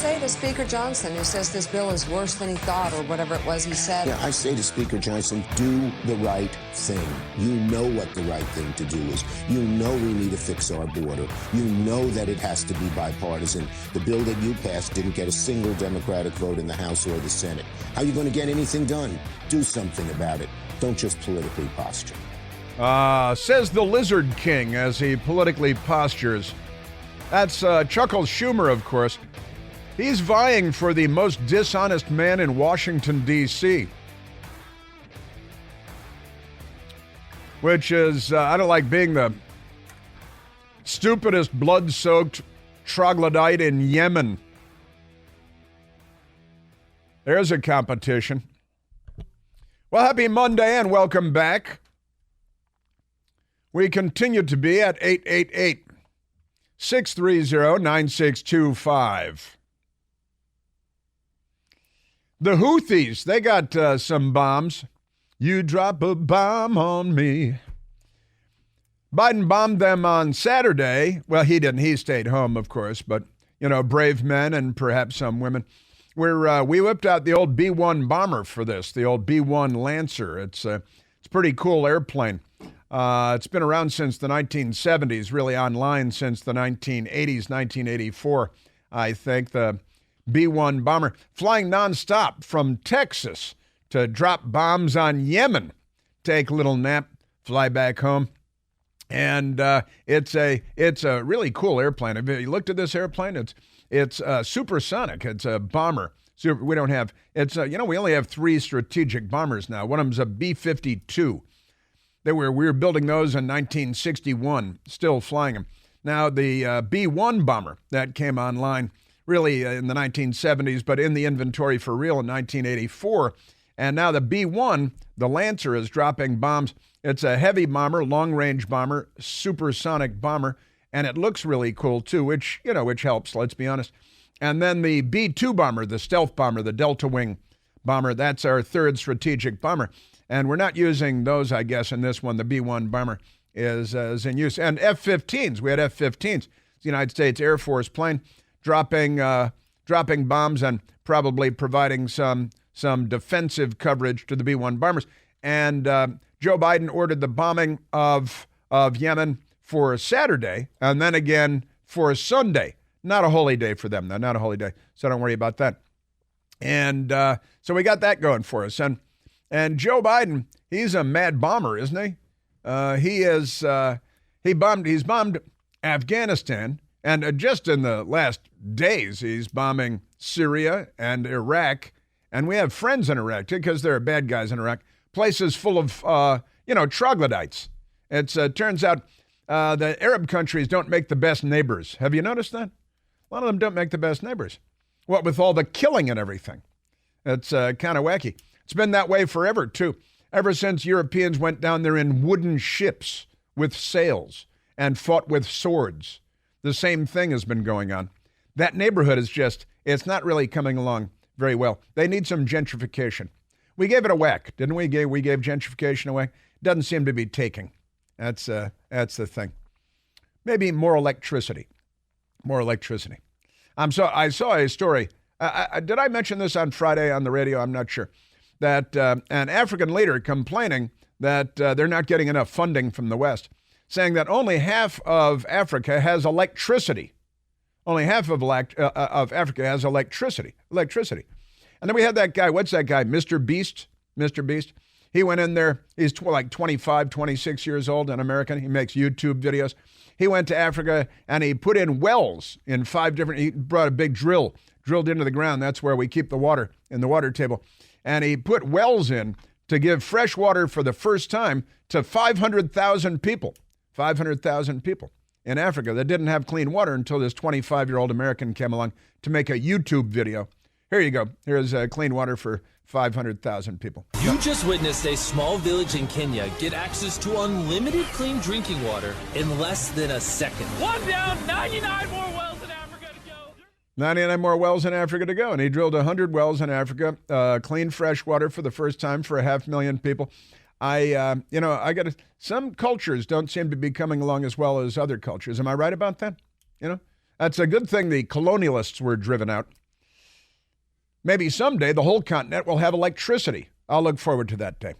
say to Speaker Johnson, who says this bill is worse than he thought, or whatever it was he said? Yeah, I say to Speaker Johnson, do the right thing. You know what the right thing to do is. You know we need to fix our border. You know that it has to be bipartisan. The bill that you passed didn't get a single Democratic vote in the House or the Senate. How are you going to get anything done? Do something about it. Don't just politically posture. Says the Lizard King as he politically postures. That's Chuckles Schumer, of course. He's vying for the most dishonest man in Washington, D.C. Which is, I don't like being the stupidest blood-soaked troglodyte in Yemen. There's a competition. Well, happy Monday and welcome back. We continue to be at 888-630-9625. The Houthis, they got some bombs. You drop a bomb on me. Biden bombed them on Saturday. Well, he didn't. He stayed home, of course. But, you know, brave men and perhaps some women. We whipped out the old B-1 bomber for this, the old B-1 Lancer. It's a pretty cool airplane. It's been around since the 1970s, really online since the 1980s, 1984, I think. The B-1 bomber flying nonstop from Texas to drop bombs on Yemen, take a little nap, fly back home. And it's a really cool airplane. Have you looked at this airplane? It's supersonic. It's a bomber. We don't have, we only have 3 strategic bombers now. One of them's a B-52. We were building those in 1961, still flying them. Now, the B-1 bomber that came online really in the 1970s, but in the inventory for real in 1984. And now the B-1, the Lancer, is dropping bombs. It's a heavy bomber, long-range bomber, supersonic bomber, and it looks really cool, too, which helps, let's be honest. And then the B-2 bomber, the stealth bomber, the Delta Wing bomber, that's our 3rd strategic bomber. And we're not using those, I guess, in this one. The B-1 bomber is in use. And F-15s. We had F-15s. The United States Air Force plane dropping bombs and probably providing some defensive coverage to the B-1 bombers. And Joe Biden ordered the bombing of Yemen for Saturday and then again for Sunday. Not a holy day for them, though. Not a holy day. So don't worry about that. And so we got that going for us. And Joe Biden, he's a mad bomber, isn't he? He's bombed Afghanistan, and just in the last days, he's bombing Syria and Iraq. And we have friends in Iraq, too, because there are bad guys in Iraq. Places full of, troglodytes. It turns out the Arab countries don't make the best neighbors. Have you noticed that? A lot of them don't make the best neighbors. What with all the killing and everything. It's kind of wacky. It's been that way forever, too. Ever since Europeans went down there in wooden ships with sails and fought with swords. The same thing has been going on. That neighborhood is it's not really coming along very well. They need some gentrification. We gave it a whack, didn't we? We gave gentrification a whack. Doesn't seem to be taking. That's the thing. Maybe more electricity. More electricity. I saw a story. Did I mention this on Friday on the radio? I'm not sure. That an African leader complaining that they're not getting enough funding from the West, saying that only half of Africa has electricity. Only half of Africa has electricity. And then we had that guy, what's that guy, Mr. Beast? Mr. Beast. He went in there, he's like 25, 26 years old, an American. He makes YouTube videos. He went to Africa and he put in wells in 5 different, he brought a big drilled into the ground. That's where we keep the water in the water table. And he put wells in to give fresh water for the first time to 500,000 people. 500,000 people in Africa that didn't have clean water until this 25-year-old American came along to make a YouTube video. Here you go. Here's clean water for 500,000 people. You just witnessed a small village in Kenya get access to unlimited clean drinking water in less than a second. One down, 99 more wells in Africa to go. 99 more wells in Africa to go. And he drilled 100 wells in Africa, clean fresh water for the first time for 500,000 people. Some cultures don't seem to be coming along as well as other cultures. Am I right about that? That's a good thing the colonialists were driven out. maybe someday the whole continent will have electricity. I'll look forward to that day.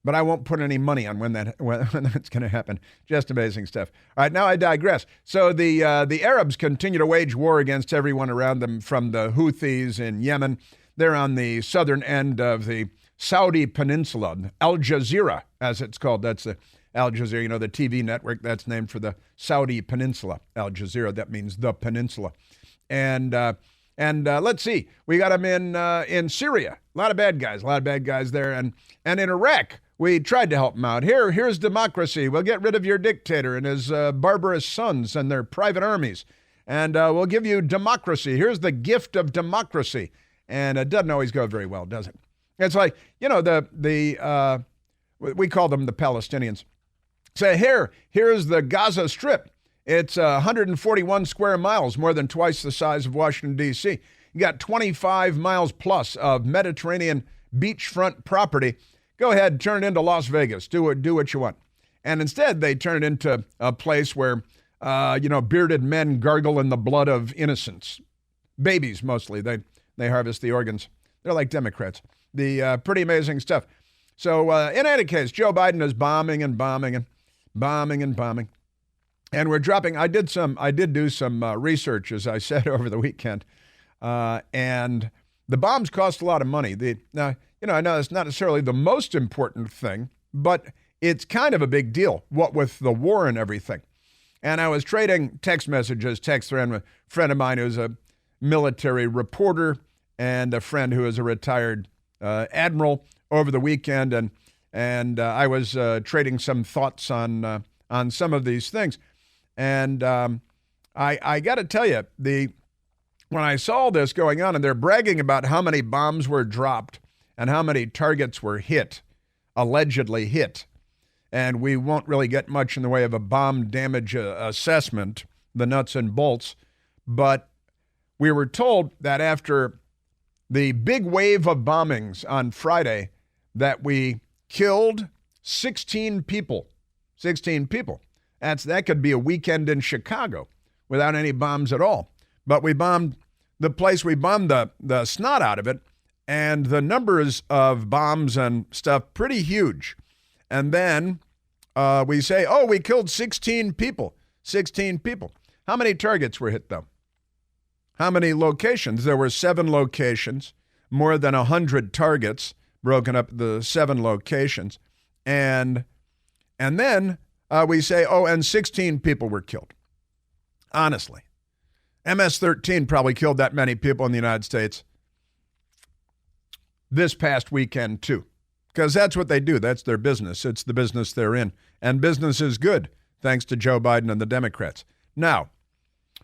But I won't put any money on when that's going to happen. Just amazing stuff. All right, now I digress. So the Arabs continue to wage war against everyone around them, from the Houthis in Yemen. They're on the southern end of the Saudi peninsula, Al Jazeera, as it's called. That's the Al Jazeera, the TV network that's named for the Saudi peninsula. Al Jazeera, that means the peninsula. And let's see, we got them in Syria. A lot of bad guys there. And in Iraq, we tried to help them out. Here's democracy. We'll get rid of your dictator and his barbarous sons and their private armies. And we'll give you democracy. Here's the gift of democracy. And it doesn't always go very well, does it? It's like, we call them the Palestinians. Say, here's the Gaza Strip. It's 141 square miles, more than twice the size of Washington, D.C. You got 25 miles plus of Mediterranean beachfront property. Go ahead, turn it into Las Vegas. Do what you want. And instead, they turn it into a place where, bearded men gargle in the blood of innocents. Babies, mostly. They harvest the organs. They're like Democrats. Pretty amazing stuff. So in any case, Joe Biden is bombing. And we're dropping. I did do some research, as I said, over the weekend. And the bombs cost a lot of money. I know it's not necessarily the most important thing, but it's kind of a big deal, what with the war and everything. And I was trading text messages, text thread with a friend of mine who's a military reporter and a friend who is a retired admiral over the weekend. And I was trading some thoughts on some of these things. And I got to tell you, when I saw this going on, and they're bragging about how many bombs were dropped and how many targets were allegedly hit, and we won't really get much in the way of a bomb damage assessment, the nuts and bolts, but we were told that after the big wave of bombings on Friday, that we killed 16 people. 16 people. That could be a weekend in Chicago without any bombs at all. But we bombed the place, we bombed the snot out of it, and the numbers of bombs and stuff pretty huge. And then we say, we killed 16 people. 16 people. How many targets were hit, though? How many locations? There were 7 locations, more than 100 targets broken up the 7 locations. And then we say, and 16 people were killed. Honestly. MS-13 probably killed that many people in the United States this past weekend, too. Because that's what they do. That's their business. It's the business they're in. And business is good, thanks to Joe Biden and the Democrats. Now,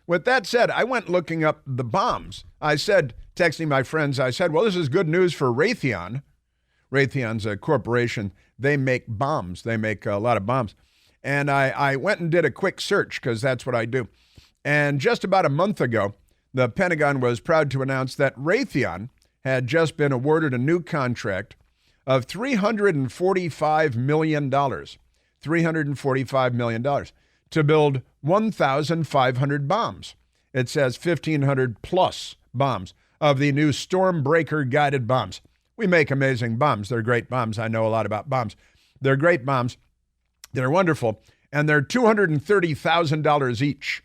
with that said, I went looking up the bombs. I said, texting my friends, well, this is good news for Raytheon. Raytheon's a corporation. They make bombs. They make a lot of bombs. And I went and did a quick search, because that's what I do. And just about a month ago, the Pentagon was proud to announce that Raytheon had just been awarded a new contract of $345 million. $345 million to build 1,500 bombs. It says 1,500 plus bombs of the new Stormbreaker guided bombs. We make amazing bombs. They're great bombs. I know a lot about bombs. They're great bombs. They're wonderful. And they're $230,000 each.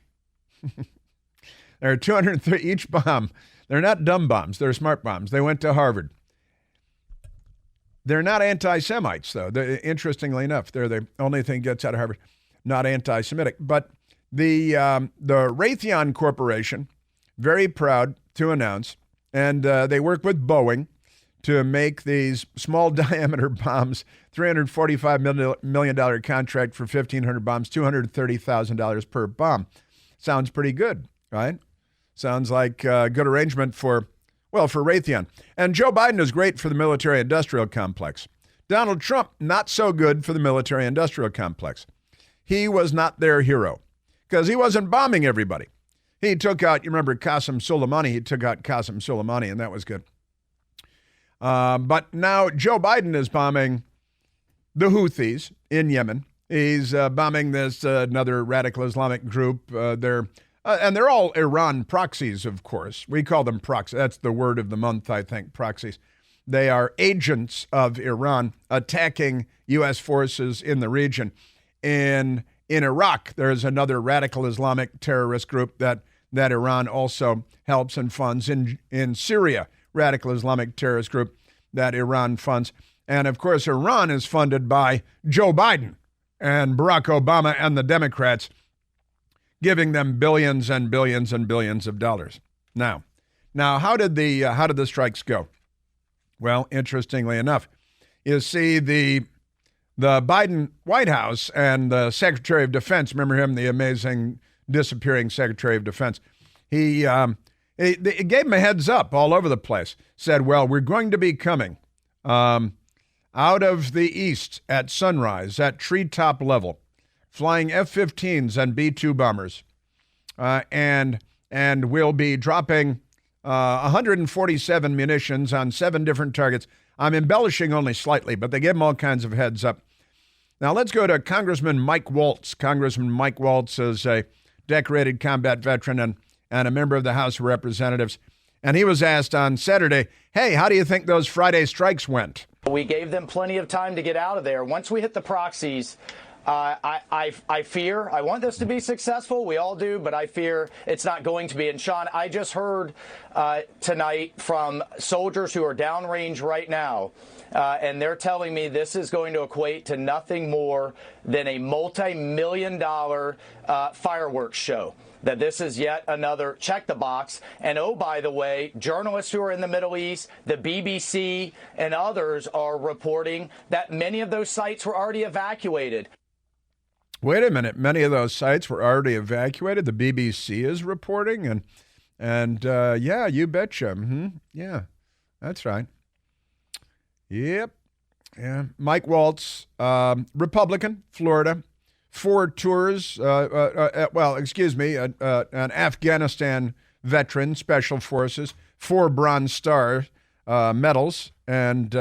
They're $230 each bomb. They're not dumb bombs. They're smart bombs. They went to Harvard. They're not anti-Semites, though. Interestingly enough, they're the only thing gets out of Harvard, not anti-Semitic. But the Raytheon Corporation, very proud to announce, and they work with Boeing to make these small diameter bombs, $345 million contract for 1,500 bombs, $230,000 per bomb. Sounds pretty good, right? Sounds like a good arrangement for Raytheon. And Joe Biden is great for the military-industrial complex. Donald Trump, not so good for the military-industrial complex. He was not their hero because he wasn't bombing everybody. He took out, you remember Qasem Soleimani, and that was good. But now Joe Biden is bombing the Houthis in Yemen. He's bombing this another radical Islamic group. They're And they're all Iran proxies, of course. We call them proxies. That's the word of the month, I think, proxies. They are agents of Iran attacking U.S. forces in the region. In Iraq, there is another radical Islamic terrorist group that Iran also helps and funds. In Syria, radical Islamic terrorist group that Iran funds. And, of course, Iran is funded by Joe Biden and Barack Obama and the Democrats, giving them billions and billions and billions of dollars. Now, how did the strikes go? Well, interestingly enough, you see the Biden White House and the Secretary of Defense, remember him, the amazing disappearing Secretary of Defense, he gave him a heads up all over the place, said, well, we're going to be coming out of the east at sunrise at treetop level, flying F-15s and B-2 bombers, and we'll be dropping 147 munitions on 7 different targets. I'm embellishing only slightly, but they gave him all kinds of heads up. Now let's go to Congressman Mike Waltz. Congressman Mike Waltz is a decorated combat veteran and a member of the House of Representatives. And he was asked on Saturday, hey, how do you think those Friday strikes went? We gave them plenty of time to get out of there. Once we hit the proxies, I fear, I want this to be successful. We all do, but I fear it's not going to be. And Sean, I just heard tonight from soldiers who are downrange right now, and they're telling me this is going to equate to nothing more than a multi-million-dollar fireworks show. That this is yet another check the box. And oh, by the way, journalists who are in the Middle East, the BBC and others are reporting that many of those sites were already evacuated. Wait a minute. Many of those sites were already evacuated. The BBC is reporting. And yeah, you betcha. Mm-hmm. Yeah, that's right. Yep. Yeah. Mike Waltz, Republican, Florida. 4 tours, an Afghanistan veteran, Special Forces, 4 Bronze Star medals, and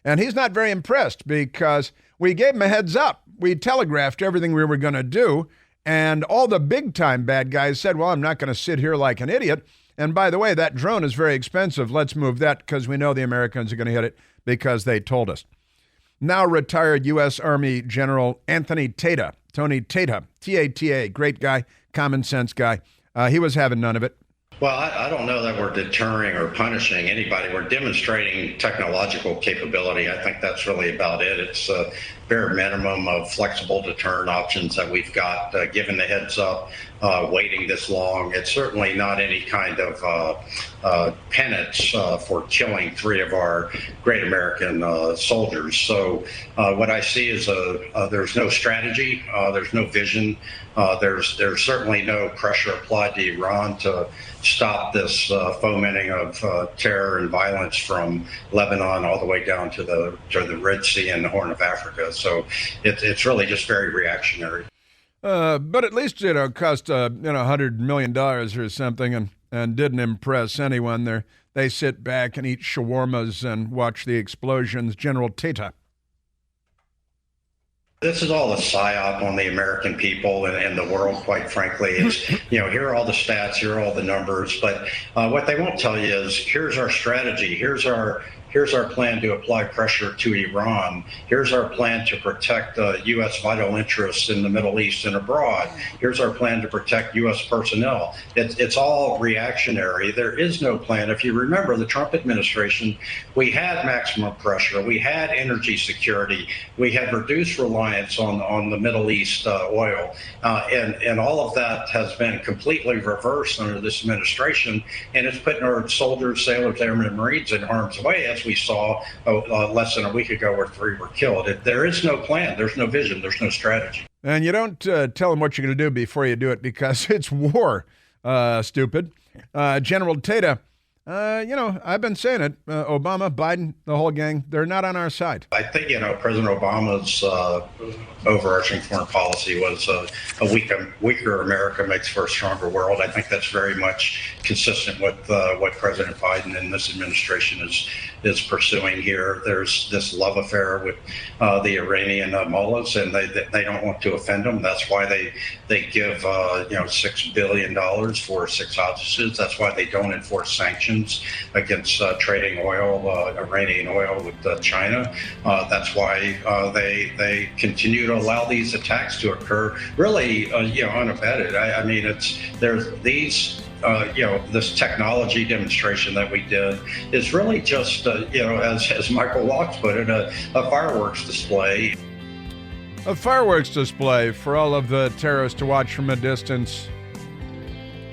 he's not very impressed because we gave him a heads up. We telegraphed everything we were going to do, and all the big-time bad guys said, well, I'm not going to sit here like an idiot, and by the way, that drone is very expensive. Let's move that because we know the Americans are going to hit it because they told us. Now retired U.S. Army General Anthony Tata, Tony Tata, T-A-T-A, great guy, common sense guy. He was having none of it. Well, I don't know that we're deterring or punishing anybody. We're demonstrating technological capability. I think that's really about it. It's a bare minimum of flexible deterrent options that we've got, given the heads up, waiting this long. It's certainly not any kind of penance for killing 3 of our great American soldiers. So what I see is there's no strategy, there's no vision, there's certainly no pressure applied to Iran to stop this fomenting of terror and violence from Lebanon all the way down to the Red Sea and the Horn of Africa. So it's really just very reactionary. But at least it cost $100 million or something, and didn't impress anyone. They sit back and eat shawarmas and watch the explosions. General Tata. This is all a psyop on the American people and the world, quite frankly. It's, here are all the stats, here are all the numbers, but what they won't tell you is here's our strategy, here's our plan to apply pressure to Iran. Here's our plan to protect U.S. vital interests in the Middle East and abroad. Here's our plan to protect U.S. personnel. It's all reactionary. There is no plan. If you remember the Trump administration, we had maximum pressure. We had energy security. We had reduced reliance on the Middle East oil. And all of that has been completely reversed under this administration. And it's putting our soldiers, sailors, airmen, and Marines in harm's way, as we saw less than a week ago where 3 were killed. There is no plan. There's no vision. There's no strategy. And you don't tell them what you're going to do before you do it because it's war, stupid. General Tata I've been saying it. Obama, Biden, the whole gang, they're not on our side. I think, President Obama's overarching foreign policy was a weaker America makes for a stronger world. I think that's very much consistent with what President Biden and this administration is pursuing here. There's this love affair with the Iranian mullahs, and they don't want to offend them. That's why they give $6 billion for 6 hostages. That's why they don't enforce sanctions against trading oil, Iranian oil with China. That's why they continue to allow these attacks to occur, really, unabated. I mean, there's these. This technology demonstration that we did is really just, as Michael Locke put it, a fireworks display. A fireworks display for all of the terrorists to watch from a distance.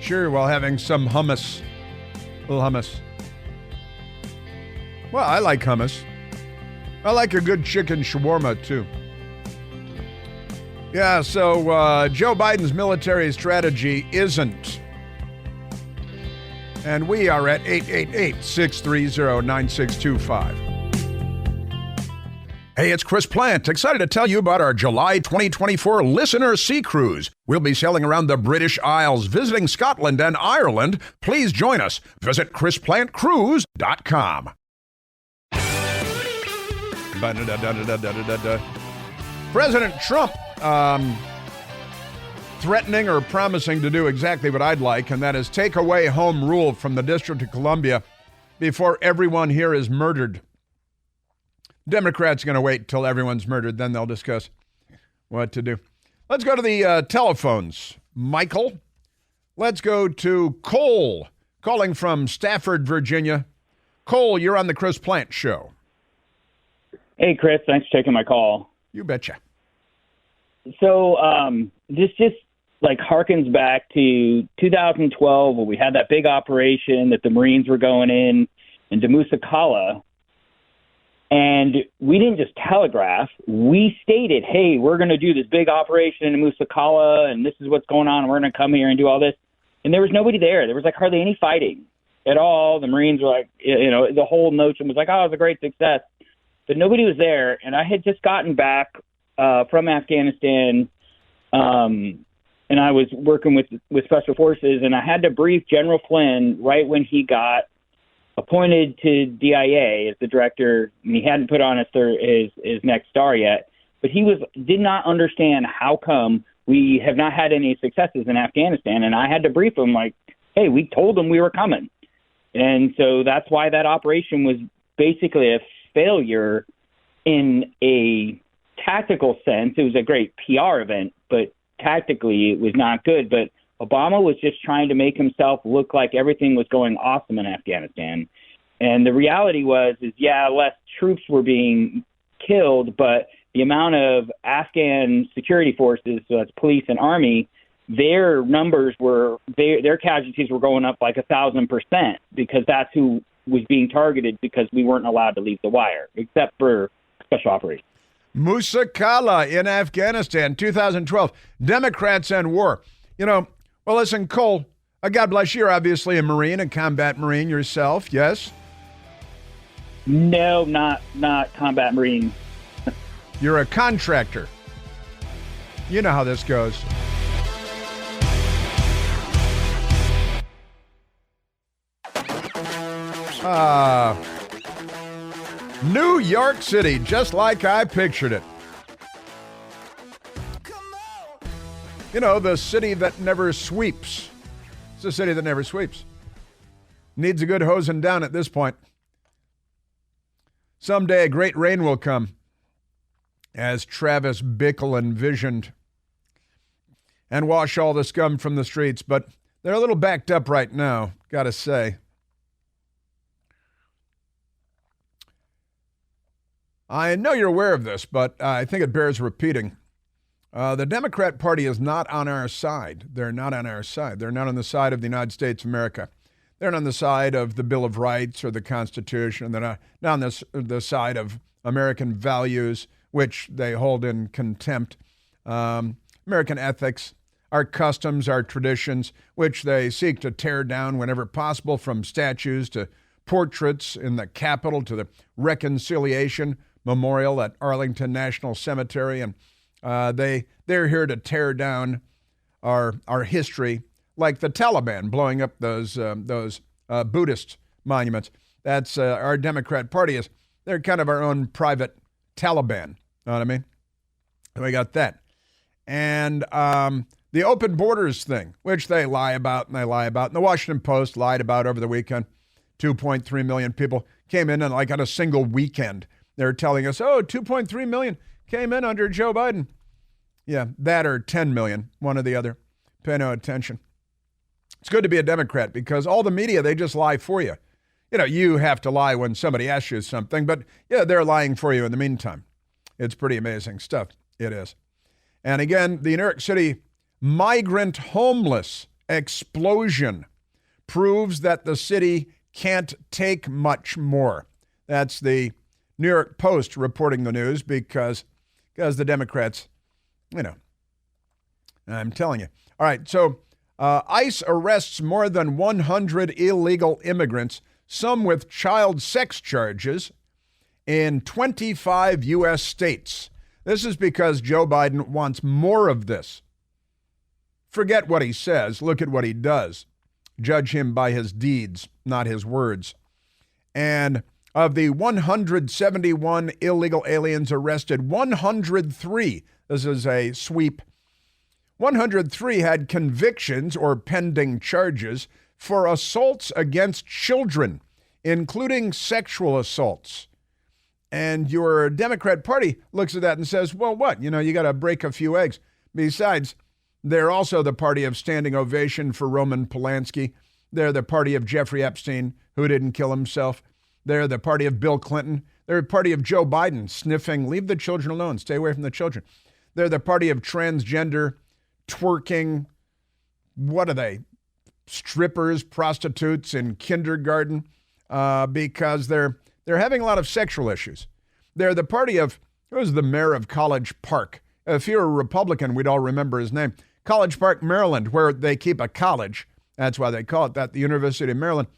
Sure, while having some hummus. A little hummus. Well, I like hummus. I like a good chicken shawarma, too. Yeah, so Joe Biden's military strategy isn't. And we are at 888-630-9625. Hey, it's Chris Plant, excited to tell you about our July 2024 Listener Sea Cruise. We'll be sailing around the British Isles, visiting Scotland and Ireland. Please join us. Visit ChrisPlantCruise.com. President Trump threatening or promising to do exactly what I'd like, and that is take away home rule from the District of Columbia before everyone here is murdered. Democrats are going to wait till everyone's murdered, then they'll discuss what to do. Let's go to the telephones. Michael, let's go to Cole, calling from Stafford, Virginia. Cole, you're on the Chris Plant Show. Hey, Chris, thanks for taking my call. You betcha. So this just harkens back to 2012 when we had that big operation that the Marines were going in Musa Kala. And we didn't just telegraph. We stated, hey, we're going to do this big operation in Musa Kala, and this is what's going on, and we're going to come here and do all this. And there was nobody there. There was hardly any fighting at all. The Marines were the whole notion was oh, it was a great success. But nobody was there. And I had just gotten back from Afghanistan, and I was working with Special Forces, and I had to brief General Flynn right when he got appointed to DIA as the director, and he hadn't put on his next star yet. But he did not understand how come we have not had any successes in Afghanistan. And I had to brief him hey, we told them we were coming. And so that's why that operation was basically a failure in a tactical sense. It was a great PR event, but tactically it was not good. But Obama was just trying to make himself look like everything was going awesome in Afghanistan. And the reality was, less troops were being killed, but the amount of Afghan security forces, so that's police and army, their numbers their casualties were going up 1,000% because that's who was being targeted because we weren't allowed to leave the wire, except for special operations. Musa Kala in Afghanistan, 2012. Democrats and war. Well, listen, Cole, God bless you. You're obviously a Marine, a combat Marine yourself, yes? No, not combat Marine. You're a contractor. You know how this goes. New York City, just like I pictured it. The city that never sweeps. It's a city that never sweeps. Needs a good hosing down at this point. Someday a great rain will come, as Travis Bickle envisioned, and wash all the scum from the streets. But they're a little backed up right now, gotta say. I know you're aware of this, but I think it bears repeating. The Democrat Party is not on our side. They're not on our side. They're not on the side of the United States of America. They're not on the side of the Bill of Rights or the Constitution. They're not on the side of American values, which they hold in contempt. American ethics. our customs, our traditions, which they seek to tear down whenever possible, from statues to portraits in the Capitol to the Reconciliation Memorial at Arlington National Cemetery. And they're here to tear down our history, like the Taliban blowing up those Buddhist monuments. That's our Democrat Party is. They're kind of our own private Taliban. Know what I mean? And we got that. And the open borders thing, which they lie about and they lie about. And the Washington Post lied about over the weekend. 2.3 million people came in and like on a single weekend. They're telling us, 2.3 million came in under Joe Biden. Yeah, that or 10 million, one or the other. Pay no attention. It's good to be a Democrat because all the media, they just lie for you. You have to lie when somebody asks you something, but yeah, they're lying for you in the meantime. It's pretty amazing stuff. It is. And again, the New York City migrant homeless explosion proves that the city can't take much more. That's the New York Post reporting the news because the Democrats, I'm telling you. All right, so ICE arrests more than 100 illegal immigrants, some with child sex charges, in 25 U.S. states. This is because Joe Biden wants more of this. Forget what he says. Look at what he does. Judge him by his deeds, not his words. And of the 171 illegal aliens arrested, 103, this is a sweep, 103 had convictions or pending charges for assaults against children, including sexual assaults. And your Democrat Party looks at that and says, well, what? You got to break a few eggs. Besides, they're also the party of standing ovation for Roman Polanski. They're the party of Jeffrey Epstein, who didn't kill himself. They're the party of Bill Clinton. They're the party of Joe Biden, sniffing, leave the children alone, stay away from the children. They're the party of transgender, twerking, what are they? Strippers, prostitutes in kindergarten, because they're having a lot of sexual issues. They're the party of, who was the mayor of College Park? If you're a Republican, we'd all remember his name. College Park, Maryland, where they keep a college. That's why they call it that, the University of Maryland.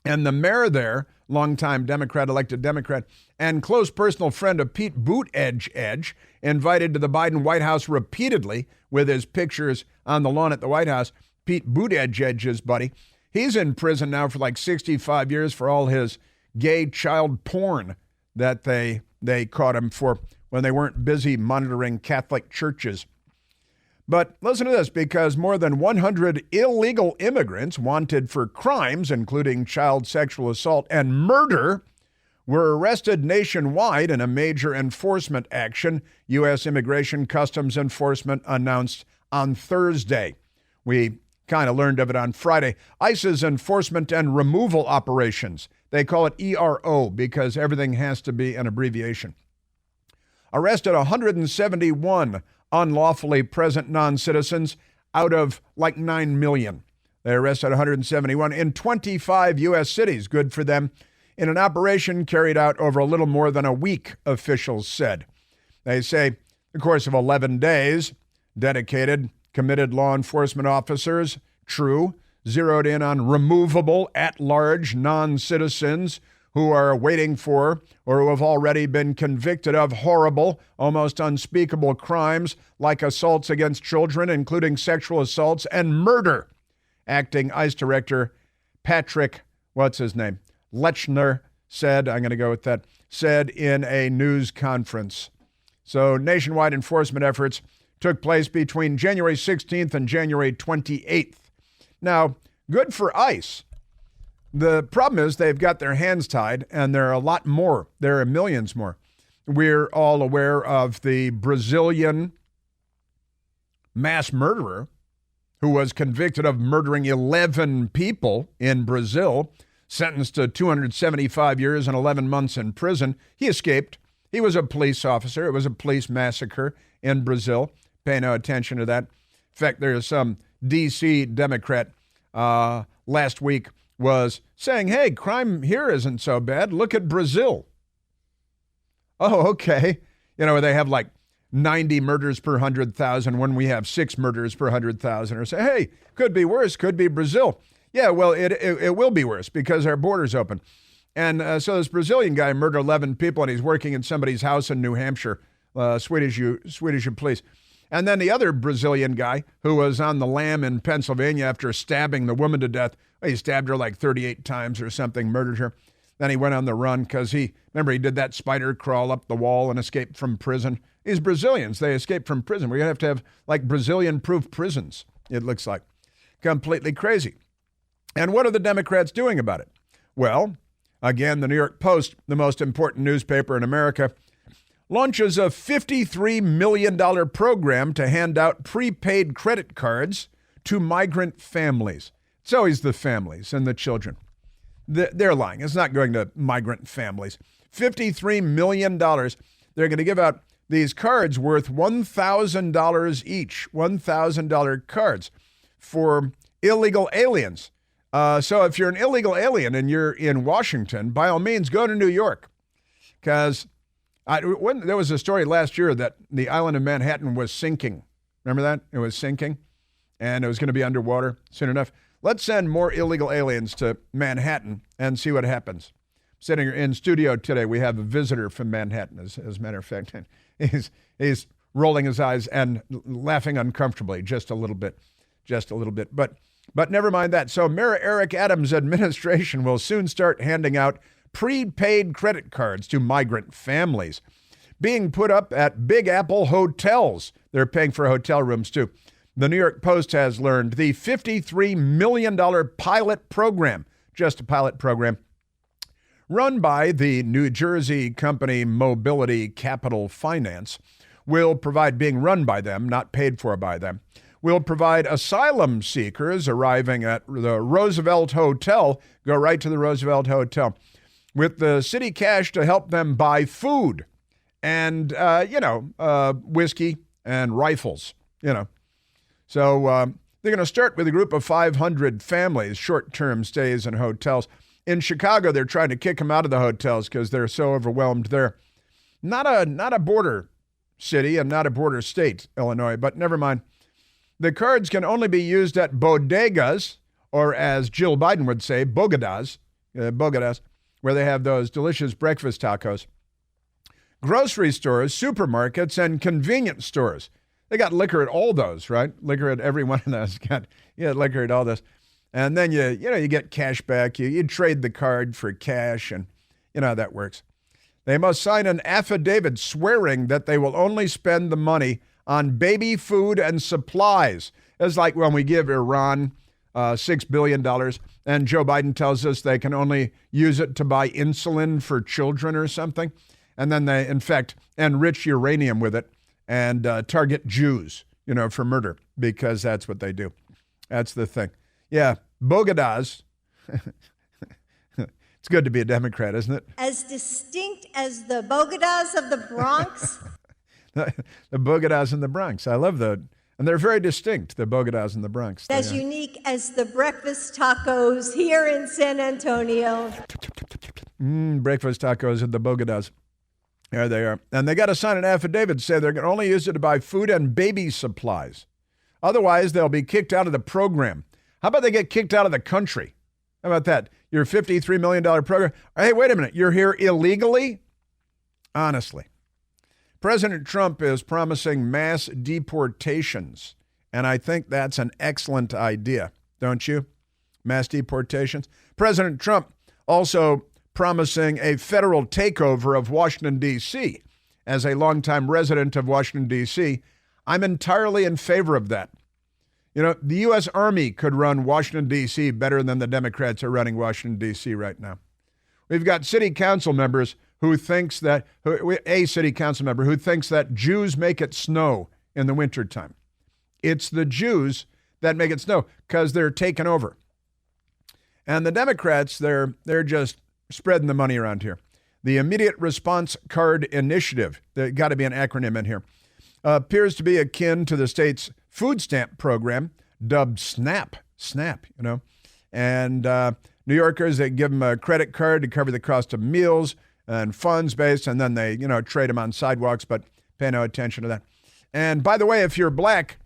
And the mayor there, longtime Democrat, elected Democrat, and close personal friend of Pete Buttigieg, invited to the Biden White House repeatedly with his pictures on the lawn at the White House. Pete Buttigieg's buddy. He's in prison now for like 65 years for all his gay child porn that they caught him for when they weren't busy monitoring Catholic churches. But listen to this, because more than 100 illegal immigrants wanted for crimes, including child sexual assault and murder, were arrested nationwide in a major enforcement action, U.S. Immigration Customs Enforcement announced on Thursday. We kind of learned of it on Friday. ICE's enforcement and removal operations. They call it ERO because everything has to be an abbreviation. Arrested 171 unlawfully present non-citizens out of like 9 million. They arrested 171 in 25 U.S. cities. Good for them. In an operation carried out over a little more than a week, officials said. They say the course of 11 days, dedicated, committed law enforcement officers, true, zeroed in on removable, at-large non-citizens who are waiting for or who have already been convicted of horrible, almost unspeakable crimes like assaults against children, including sexual assaults and murder. Acting ICE Director Patrick, Lechner said, I'm going to go with that, said in a news conference. So nationwide enforcement efforts took place between January 16th and January 28th. Now, good for ICE. The problem is they've got their hands tied, and there are a lot more. There are millions more. We're all aware of the Brazilian mass murderer who was convicted of murdering 11 people in Brazil, sentenced to 275 years and 11 months in prison. He escaped. He was a police officer. It was a police massacre in Brazil. Pay no attention to that. In fact, there's some D.C. Democrat last week was saying, hey, crime here isn't so bad. Look at Brazil. Oh, okay. Where they have like 90 murders per 100,000 when we have 6 murders per 100,000, or say, hey, could be worse, could be Brazil. Yeah, well, it will be worse because our border's open. And so this Brazilian guy murdered 11 people, and he's working in somebody's house in New Hampshire, Swedish police. And then the other Brazilian guy who was on the lam in Pennsylvania after stabbing the woman to death, he stabbed her like 38 times or something, murdered her. Then he went on the run because he did that spider crawl up the wall and escaped from prison. These Brazilians, they escaped from prison. We're going to have like Brazilian-proof prisons, it looks like. Completely crazy. And what are the Democrats doing about it? Well, again, the New York Post, the most important newspaper in America, launches a $53 million program to hand out prepaid credit cards to migrant families. It's always the families and the children. They're lying. It's not going to migrant families. $53 million. They're going to give out these cards worth $1,000 each, $1,000 cards for illegal aliens. So if you're an illegal alien and you're in Washington, by all means, go to New York. Because there was a story last year that the island of Manhattan was sinking. Remember that? It was sinking, and it was going to be underwater soon enough. Let's send more illegal aliens to Manhattan and see what happens. Sitting in studio today, we have a visitor from Manhattan, as a matter of fact. And he's rolling his eyes and laughing uncomfortably just a little bit. But never mind that. So Mayor Eric Adams' administration will soon start handing out prepaid credit cards to migrant families being put up at Big Apple hotels. They're paying for hotel rooms too. The New York Post has learned the $53 million pilot program, just a pilot program, run by the New Jersey company Mobility Capital Finance, will provide, being run by them, not paid for by them, will provide asylum seekers arriving at the Roosevelt Hotel, go right to the Roosevelt Hotel, with the city cash to help them buy food and, whiskey and rifles, So they're going to start with a group of 500 families, short-term stays in hotels. In Chicago, they're trying to kick them out of the hotels because they're so overwhelmed there. Not a border city and not a border state, Illinois, but never mind. The cards can only be used at bodegas, or as Jill Biden would say, bodegas, where they have those delicious breakfast tacos. Grocery stores, supermarkets, and convenience stores. They got liquor at all those, right? Liquor at every one of those. Liquor at all those. And then you get cash back. You trade the card for cash, and you know how that works. They must sign an affidavit swearing that they will only spend the money on baby food and supplies. It's like when we give Iran $6 billion, and Joe Biden tells us they can only use it to buy insulin for children or something. And then they, in fact, enrich uranium with it and target Jews, for murder, because that's what they do. That's the thing. Yeah, bodegas. It's good to be a Democrat, isn't it? As distinct as the bodegas of the Bronx. The bodegas in the Bronx. I love that. And they're very distinct, the bodegas in the Bronx. As unique as the breakfast tacos here in San Antonio. Breakfast tacos at the bodegas. There they are. And they got to sign an affidavit to say they're going to only use it to buy food and baby supplies. Otherwise, they'll be kicked out of the program. How about they get kicked out of the country? How about that? Your $53 million program. Hey, wait a minute. You're here illegally? Honestly. President Trump is promising mass deportations, and I think that's an excellent idea, don't you? Mass deportations. President Trump also promising a federal takeover of Washington, D.C. As a longtime resident of Washington, D.C., I'm entirely in favor of that. The U.S. Army could run Washington, D.C. better than the Democrats are running Washington, D.C. right now. We've got city council members who thinks that, a city council member who thinks that Jews make it snow in the wintertime. It's the Jews that make it snow because they're taken over. And the Democrats, they're just spreading the money around here. The Immediate Response Card Initiative, there's got to be an acronym in here, appears to be akin to the state's food stamp program, dubbed SNAP. And New Yorkers, they give them a credit card to cover the cost of meals and funds based, and then they, trade them on sidewalks. But Pay no attention to that. And by the way, if you're black,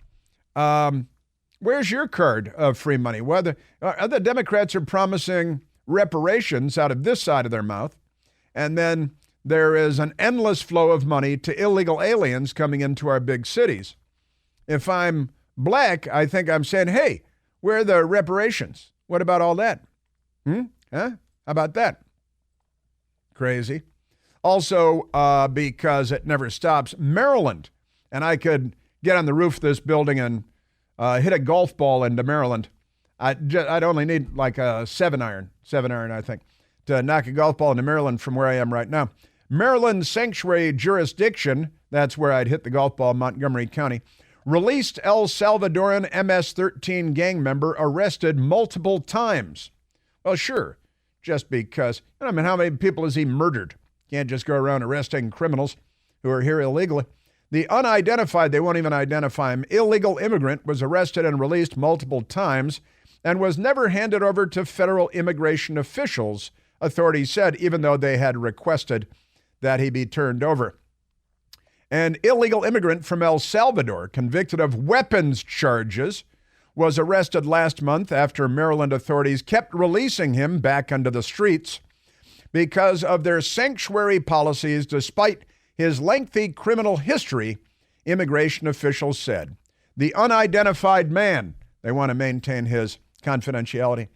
where's your card of free money? Whether the Democrats are promising reparations out of this side of their mouth, and then there is an endless flow of money to illegal aliens coming into our big cities. If I'm black, I think I'm saying, hey, where are the reparations? What about all that? Huh? How about that? Crazy. Also, because it never stops, Maryland, and I could get on the roof of this building and hit a golf ball into Maryland. I'd only need like a 7-iron, I think, to knock a golf ball into Maryland from where I am right now. Maryland Sanctuary Jurisdiction, that's where I'd hit the golf ball, Montgomery County, released El Salvadoran MS-13 gang member arrested multiple times. Well, sure, just because. I mean, how many people has he murdered? Can't just go around arresting criminals who are here illegally. The unidentified, they won't even identify him, illegal immigrant was arrested and released multiple times and was never handed over to federal immigration officials, authorities said, even though they had requested that he be turned over. An illegal immigrant from El Salvador, convicted of weapons charges, was arrested last month after Maryland authorities kept releasing him back onto the streets because of their sanctuary policies despite his lengthy criminal history, immigration officials said. The unidentified man, they want to maintain his confidentiality,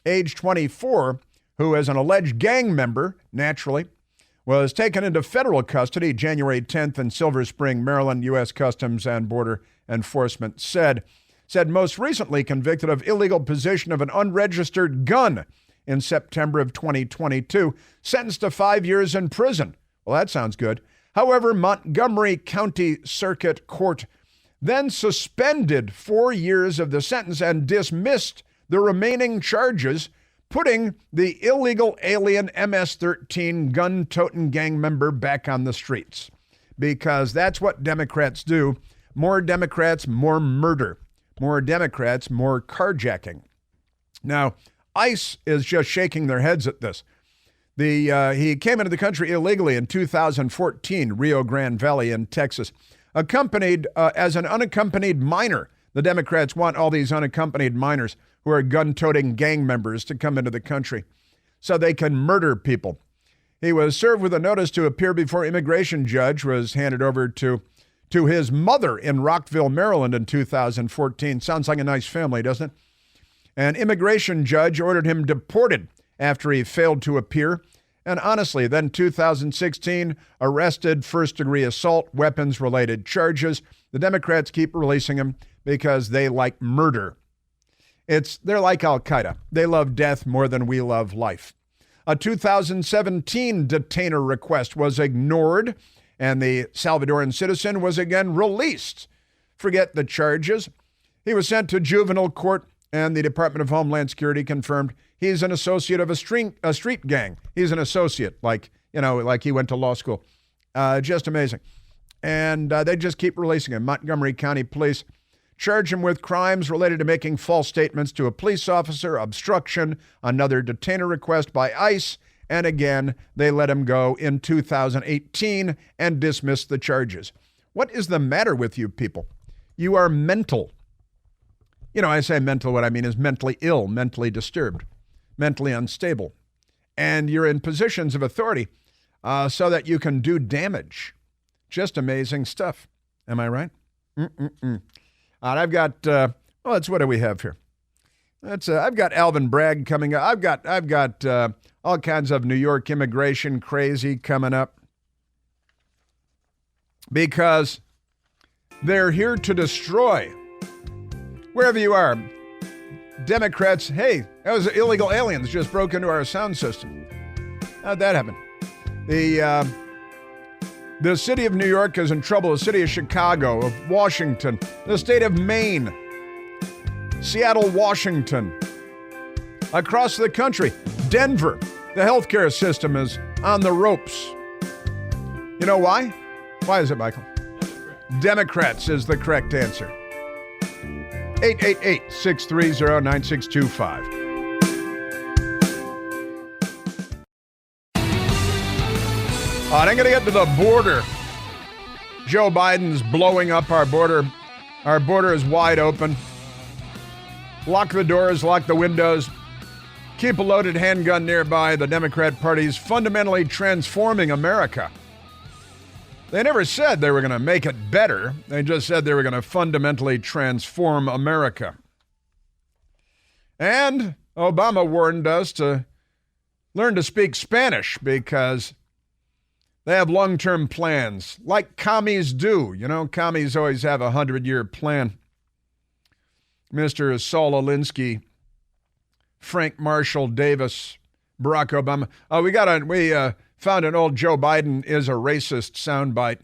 age 24, who is an alleged gang member, naturally, was taken into federal custody January 10th in Silver Spring, Maryland. U.S. Customs and Border Enforcement said most recently convicted of illegal possession of an unregistered gun in September of 2022, sentenced to 5 years in prison. Well, that sounds good. However, Montgomery County Circuit Court then suspended 4 years of the sentence and dismissed the remaining charges, putting the illegal alien MS-13 gun-toting gang member back on the streets. Because that's what Democrats do. More Democrats, more murder. More Democrats, more carjacking. Now, ICE is just shaking their heads at this. He came into the country illegally in 2014, Rio Grande Valley in Texas, accompanied as an unaccompanied minor. The Democrats want all these unaccompanied minors who are gun-toting gang members to come into the country so they can murder people. He was served with a notice to appear before immigration judge, was handed over to his mother in Rockville, Maryland in 2014. Sounds like a nice family, doesn't it? An immigration judge ordered him deported after he failed to appear. And honestly, then 2016, arrested, first-degree assault, weapons-related charges. The Democrats keep releasing him because they like murder. They're like Al-Qaeda. They love death more than we love life. A 2017 detainer request was ignored, and the Salvadoran citizen was again released. Forget the charges. He was sent to juvenile court, and the Department of Homeland Security confirmed he's an associate of a street gang. He's an associate, like he went to law school. Just amazing. And they just keep releasing him. Montgomery County Police charge him with crimes related to making false statements to a police officer, obstruction, another detainer request by ICE, and again, they let him go in 2018 and dismissed the charges. What is the matter with you people? You are mental. I say mental, what I mean is mentally ill, mentally disturbed, mentally unstable. And you're in positions of authority so that you can do damage. Just amazing stuff. Am I right? I've got, what do we have here? I've got Alvin Bragg coming up. I've got all kinds of New York immigration crazy coming up because they're here to destroy. Wherever you are, Democrats, hey, that was illegal aliens just broke into our sound system. How'd that happen? The city of New York is in trouble. The city of Chicago, of Washington, the state of Maine, Seattle, Washington, across the country, Denver, the healthcare system is on the ropes. You know why? Why is it, Michael? Democrats is the correct answer. 888-630-9625. All right, I'm going to get to the border. Joe Biden's blowing up our border. Our border is wide open. Lock the doors, lock the windows. Keep a loaded handgun nearby. The Democrat Party's fundamentally transforming America. They never said they were going to make it better. They just said they were going to fundamentally transform America. And Obama warned us to learn to speak Spanish because they have long-term plans, like commies do. You know, commies always have a 100-year plan. Mr. Saul Alinsky, Frank Marshall Davis, Barack Obama. We found an old Joe Biden is a racist soundbite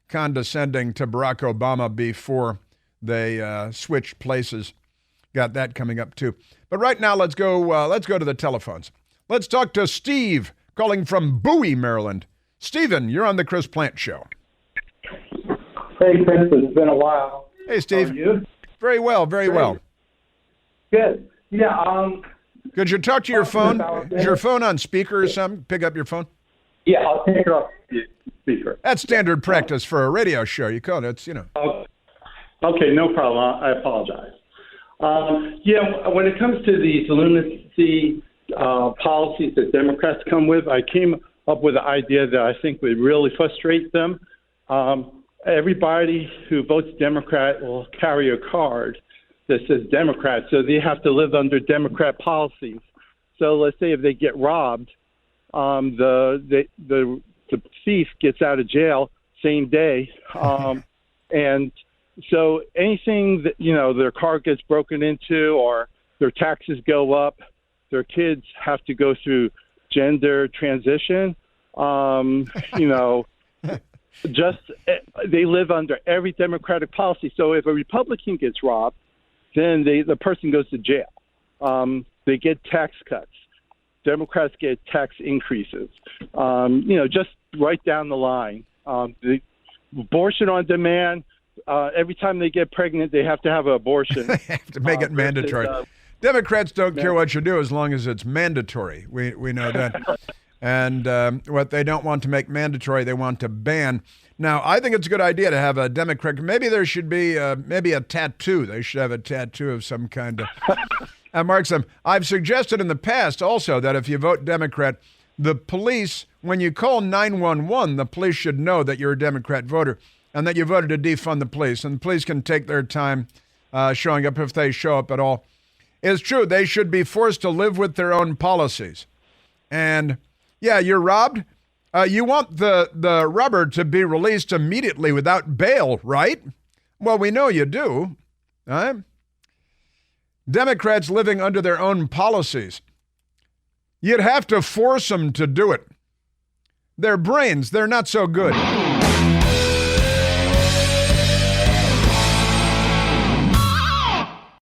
condescending to Barack Obama before they switched places. Got that coming up too. But right now, let's go to the telephones. Let's talk to Steve, calling from Bowie, Maryland. Stephen, you're on the Chris Plant Show. Hey, Chris, it's been a while. Hey, Steve. How are you? Very well, very well. Good. Yeah. Could you talk to your phone? Is your phone on speaker or something? Pick up your phone. Yeah, I'll take it off the speaker. That's standard practice for a radio show. You call it, it's, you know. Okay, no problem. I apologize. When it comes to these lunacy policies that Democrats come with, I came up with an idea that I think would really frustrate them. Everybody who votes Democrat will carry a card that says Democrat, so they have to live under Democrat policies. So let's say if they get robbed, the thief gets out of jail same day, and so anything that, you know, their car gets broken into or their taxes go up, their kids have to go through gender transition. Just they live under every Democratic policy. So if a Republican gets robbed, then the person goes to jail. They get tax cuts. Democrats get tax increases. Just right down the line. The abortion on demand. Every time they get pregnant, they have to have an abortion. They have to make it mandatory. Democrats don't care what you do as long as it's mandatory. We know that. And what they don't want to make mandatory, they want to ban. Now, I think it's a good idea to have a Democrat. Maybe there should be maybe a tattoo. They should have a tattoo of some kind that marks them. I've suggested in the past also that if you vote Democrat, the police, when you call 911, the police should know that you're a Democrat voter and that you voted to defund the police. And the police can take their time showing up if they show up at all. It's true. They should be forced to live with their own policies. And yeah, you're robbed. You want the robber to be released immediately without bail, right? Well, we know you do. Right? Democrats living under their own policies. You'd have to force them to do it. Their brains, they're not so good.